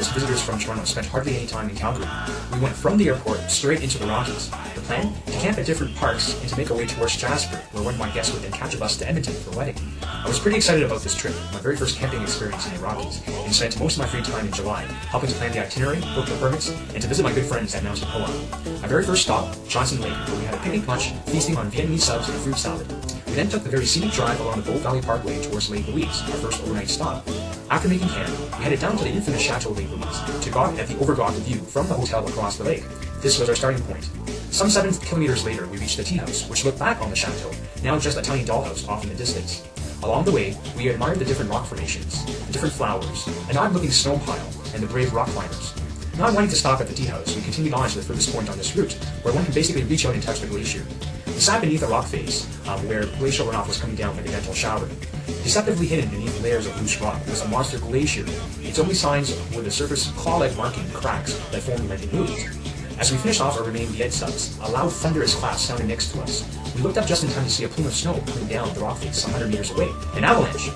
as visitors from Toronto spent hardly any time in Calgary, we went from the airport straight into the Rockies. The plan? To camp at different parks and to make our way towards Jasper, where one of my guests would then catch a bus to Edmonton for a wedding. I was pretty excited about this trip, my very first camping experience in the Rockies, and spent most of my free time in July helping to plan the itinerary, book the permits, and to visit my good friends at Mount Poa. My very first stop, Johnson Lake, where we had a picnic lunch, feasting on Vietnamese subs and a fruit salad. We then took the very scenic drive along the Bold Valley Parkway towards Lake Louise, our first overnight stop. After making camp, we headed down to the infamous Chateau Lake Louise to gawk at the overlooked view from the hotel across the lake. This was our starting point. Some 7 kilometers later, we reached the tea house, which looked back on the chateau, now just a tiny dollhouse off in the distance. Along the way, we admired the different rock formations, the different flowers, an odd-looking snow pile, and the brave rock climbers. Not wanting to stop at the tea house, we continued on to the furthest point on this route, where one can basically reach out and touch the glacier. We sat beneath a rock face, where glacial runoff was coming down like a gentle shower. Deceptively hidden beneath layers of loose rock was a monster glacier. Its only signs were the surface claw-like marking cracks that formed when it moved. As we finished off our remaining Viet subs, a loud thunderous clap sounded next to us. We looked up just in time to see a plume of snow coming down the rock face 100 meters away. An avalanche!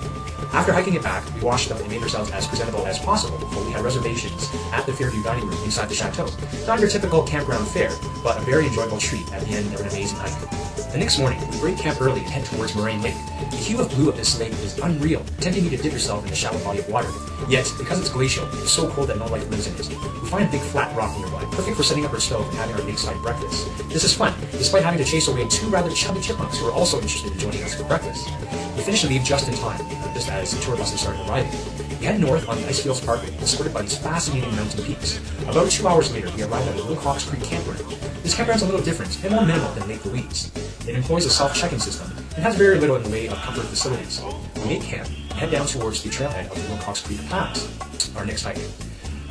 After hiking it back, we washed up and made ourselves as presentable as possible, for we had reservations at the Fairview dining room inside the chateau. Not your typical campground fare, but a very enjoyable treat at the end of an amazing hike. The next morning, we break camp early and head towards Moraine Lake. The hue of blue of this lake is unreal, tempting you to dip yourself in the shallow body of water. Yet, because it's glacial, it's so cold that no life lives in it. We find a big flat rock nearby, perfect for setting up our stove and having our lakeside breakfast. This is fun, despite having to chase away 2 rather chubby chipmunks who are also interested in joining us for breakfast. We finish and leave just in time, just as the tour buses started arriving. We head north on the Icefields Parkway, escorted by these fascinating mountain peaks. About 2 hours later, we arrive at the Little Hawks Creek campground. This campground is a little different and more minimal than Lake Louise. It employs a self-check-in system and has very little in the way of comfort facilities. We make camp and head down towards the trailhead of the Little Hawks Creek Pass, our next hike.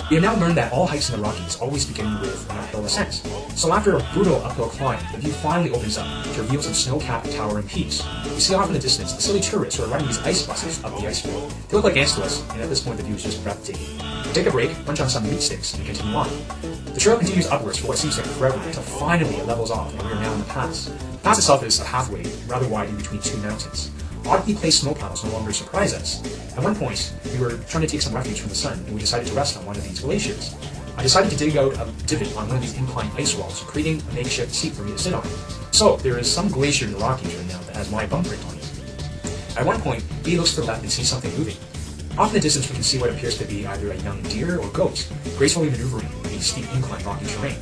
We have now learned that all hikes in the Rockies always begin with an uphill ascent. So after a brutal uphill climb, the view finally opens up to reveal some snow-capped towering peaks. We see off in the distance the silly tourists who are riding these ice buses up the ice field. They look like ants to us, and at this point the view is just breathtaking. We take a break, munch on some meat sticks, and continue on. The trail continues upwards for what seems like forever until finally it levels off and we are now in the pass. The pass itself is a pathway, rather wide in between 2 mountains. Oddly placed snow piles no longer surprise us. At one point, we were trying to take some refuge from the sun, and we decided to rest on one of these glaciers. I decided to dig out a divot on one of these inclined ice walls, creating a makeshift seat for me to sit on. So, there is some glacier in the Rockies right now that has my bum print on it. At one point, B looks to the left and sees something moving. Off in the distance, we can see what appears to be either a young deer or goat, gracefully maneuvering the steep incline rocky terrain.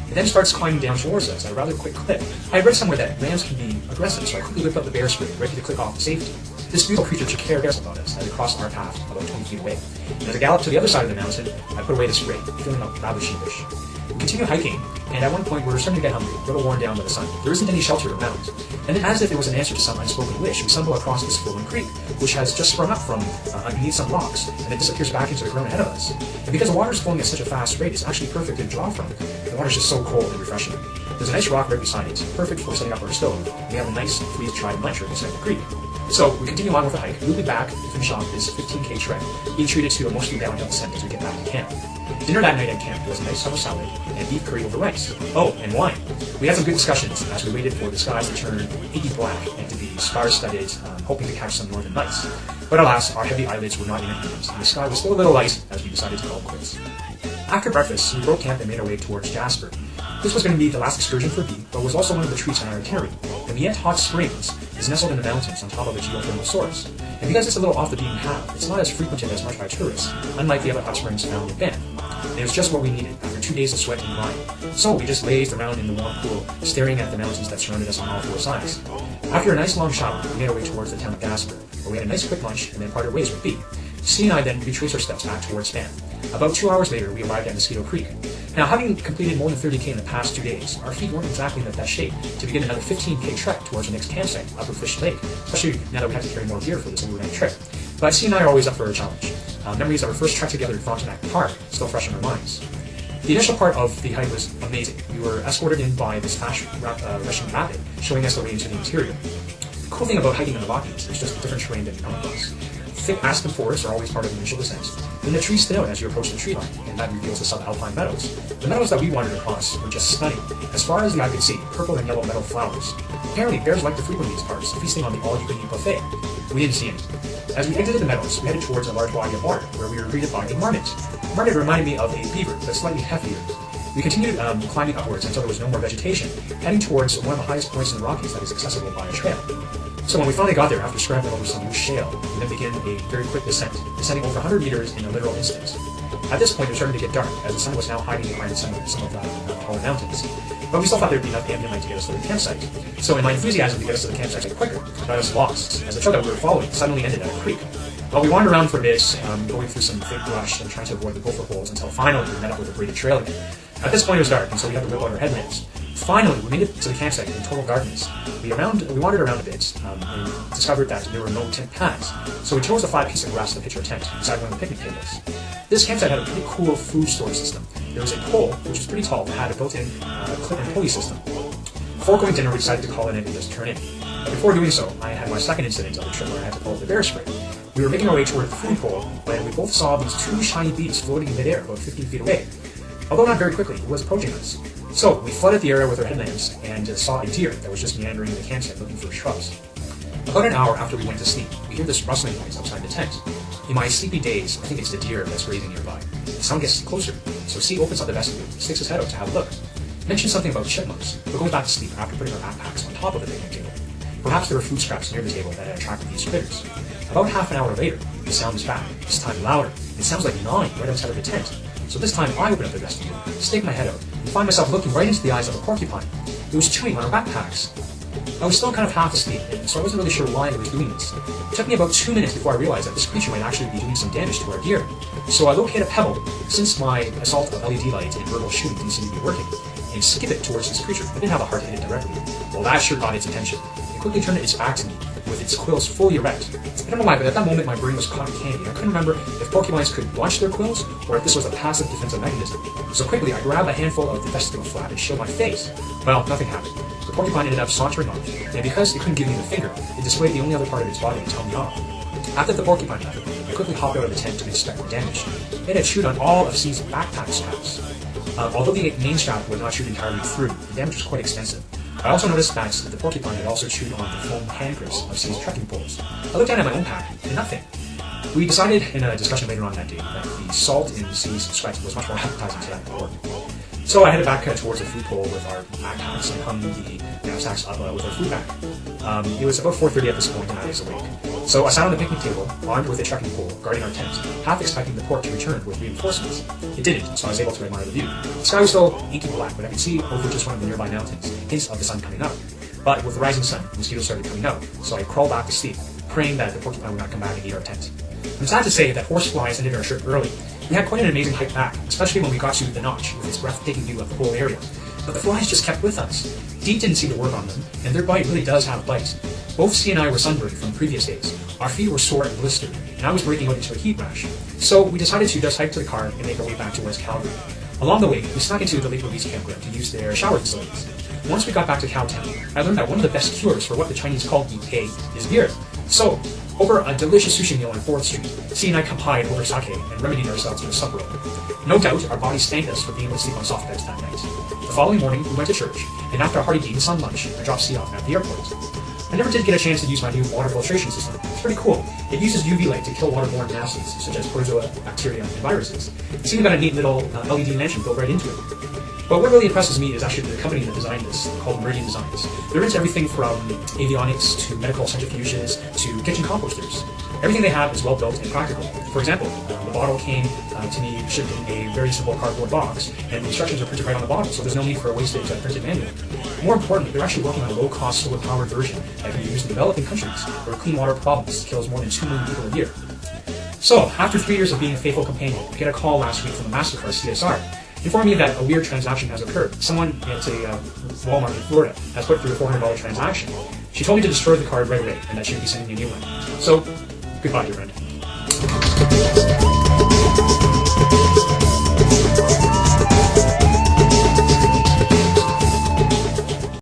It then starts climbing down towards us at a rather quick clip. I read somewhere that rams can be aggressive, so I quickly lift up the bear spray, ready to click off to safety. This beautiful creature took care about us as it crossed our path about 20 feet away. And as I galloped to the other side of the mountain, I put away the spray, feeling rather sheepish. We continue hiking, and at one point we're starting to get hungry, a little worn down by the sun. There isn't any shelter around. And then as if it was an answer to some unspoken wish, we stumble across this flowing creek, which has just sprung up from underneath some rocks, and it disappears back into the ground ahead of us. And because the water is flowing at such a fast rate, it's actually perfect to draw from. The water is just so cold and refreshing. There's a nice rock right beside it, perfect for setting up our stove. We have a nice freeze-dried lunch right beside the creek. So we continue on with the hike. We'll be back to finish off this 15K trek, being treated to a mostly downhill descent as we get back to camp. Dinner that night at camp was a nice summer salad and beef curry over rice. Oh, and wine. We had some good discussions as we waited for the skies to turn inky black and to be star-studded, hoping to catch some northern lights. But alas, our heavy eyelids were not in agreement, and the sky was still a little light as we decided to call it quits. After breakfast, we broke camp and made our way towards Jasper. This was going to be the last excursion for B, but was also one of the treats on our itinerary. The Viet Hot Springs is nestled in the mountains on top of a geothermal source, and because it's a little off the beaten path, it's not as frequented as much by tourists, unlike the other hot springs found in Banff. And it was just what we needed after 2 days of sweat and grind. So we just lazed around in the warm pool, staring at the mountains that surrounded us on all 4 sides. After a nice long shower, we made our way towards the town of Jasper, where we had a nice quick lunch and then parted ways with B. C and I then retraced our steps back towards Banff. About 2 hours later, we arrived at Mosquito Creek. Now, having completed more than 30K in the past 2 days, our feet weren't exactly in the best shape to begin another 15K trek towards our next campsite, Upper Fish Lake, especially now that we have to carry more gear for this overnight trip. But C and I are always up for a challenge. Memories of our first trek together in Frontenac Park still fresh in our minds. The initial part of the hike was amazing. We were escorted in by this fast rushing rapid, showing us the way into the interior. The cool thing about hiking in the Rockies is just the different terrain that you come across. Thick aspen forests are always part of the initial descent. Then the trees thin out as you approach the tree line, and that reveals the subalpine meadows. The meadows that we wandered across were just stunning. As far as the eye could see, purple and yellow meadow flowers. Apparently, bears like to frequent these parks, feasting on the all-you-can-eat buffet. We didn't see any. As we exited the meadows, we headed towards a large body of water, where we were greeted by a marmot. The marmot reminded me of a beaver, but slightly heftier. We continued climbing upwards until there was no more vegetation, heading towards one of the highest points in the Rockies that is accessible by a trail. So when we finally got there, after scrambling over some loose shale, we then began a very quick descent, descending over 100 meters in a literal instant. At this point, it was starting to get dark, as the sun was now hiding behind some of the taller mountains. But we still thought there would be enough ambient light to get us to the campsite. So in my enthusiasm to get us to the campsite quicker, I got us lost, as the trail that we were following suddenly ended at a creek. Well, we wandered around for a bit, going through some thick brush and trying to avoid the gopher holes until finally we met up with a braided trail again. At this point it was dark, and so we had to rip out our headlamps. Finally, we made it to the campsite in total darkness. We wandered around a bit, and discovered that there were no tent pads. So we chose a flat piece of grass to pitch our tent beside one of the picnic tables. This campsite had a pretty cool food storage system. There was a pole, which was pretty tall, that had a built-in clip and pulley system. Before going dinner, we decided to call it in and just turn in. But before doing so, I had my second incident of the trip where I had to pull up the bear spray. We were making our way toward the food pole when we both saw these two shiny beads floating in midair about 15 feet away. Although not very quickly, it was approaching us. So we flooded the area with our headlamps and saw a deer that was just meandering in the campsite looking for shrubs. About an hour after we went to sleep, we hear this rustling noise outside the tent. In my sleepy days, I think it's the deer that's grazing nearby. The sound gets closer, so C opens up the vestibule, sticks his head out to have a look. Mentions something about chipmunks, but goes back to sleep after putting our backpacks on top of the picnic table. Perhaps there were food scraps near the table that had attracted these critters. About half an hour later, the sound is back, this time louder. It sounds like gnawing right outside of the tent. So this time I open up the vestibule, stick my head out, and find myself looking right into the eyes of a porcupine. It was chewing on our backpacks. I was still kind of half asleep, so I wasn't really sure why it was doing this. It took me about 2 minutes before I realized that this creature might actually be doing some damage to our gear. So I located a pebble, since my assault of LED light and verbal shooting didn't seem to be working, and skip it towards this creature. I didn't have a heart to hit it directly. Well, that sure got its attention. It quickly turned its back to me, with its quills fully erect. I don't know why, but at that moment my brain was cotton candy. I couldn't remember if porcupines could launch their quills, or if this was a passive defensive mechanism. So quickly I grabbed a handful of the vestibule flap and shielded my face. Well, nothing happened. The porcupine ended up sauntering off, and because it couldn't give me the finger, it displayed the only other part of its body to tell me off. After the porcupine left, I quickly hopped out of the tent to inspect the damage. It had chewed on all of C's backpack straps. Although the main strap would not shoot entirely through, the damage was quite extensive. I also noticed that the porcupine had also chewed on the foam hand grips of C's trekking poles. I looked down at my own pack, and nothing. We decided in a discussion later on that day that the salt in C's sweat was much more appetizing to that pork. So I headed back towards the food pole with our backpacks and hung the knapsacks up with our food bag. It was about 4:30 at this point and I was awake. So I sat on the picnic table, armed with a trekking pole, guarding our tent, half expecting the pork to return with reinforcements. It didn't, so I was able to admire the view. The sky was still inky black, but I could see over just one of the nearby mountains, hints of the sun coming up. But with the rising sun, mosquitoes started coming out, so I crawled back to sleep, praying that the porcupine would not come back and eat our tent. I'm sad to say that horseflies ended our trip early. We had quite an amazing hike back, especially when we got to the notch with its breathtaking view of the whole area. But the flies just kept with us. DEET didn't seem to work on them, and their bite really does have bite. Both C and I were sunburned from previous days. Our feet were sore and blistered, and I was breaking out into a heat rash. So we decided to just hike to the car and make our way back towards Calgary. Along the way, we snuck into the Lake Louise campground to use their shower facilities. Once we got back to Cowtown, I learned that one of the best cures for what the Chinese call decay is beer. So, over a delicious sushi meal on 4th Street, C and I complied over sake and remedied ourselves with a supper roll. No doubt, our bodies thanked us for being able to sleep on soft beds that night. The following morning, we went to church, and after a hearty bean sun lunch, I dropped C off at the airport. I never did get a chance to use my new water filtration system. It's pretty cool. It uses UV light to kill waterborne gases, such as protozoa, bacteria, and viruses. It's even got a neat little LED mansion built right into it. But what really impresses me is actually the company that designed this, called Meridian Designs. They're into everything from avionics to medical centrifuges to kitchen composters. Everything they have is well built and practical. For example, the bottle came to me shipped in a very simple cardboard box, and the instructions are printed right on the bottle, so there's no need for a wasted printed manual. More importantly, they're actually working on a low-cost, solar-powered version that can be used in developing countries where clean water problems kills more than 2 million people a year. So, after 3 years of being a faithful companion, I get a call last week from the MasterCard CSR, informing me that a weird transaction has occurred. Someone at a Walmart in Florida has put through a $400 transaction. She told me to destroy the card right away, and that she would be sending me a new one. So, goodbye, dear friend.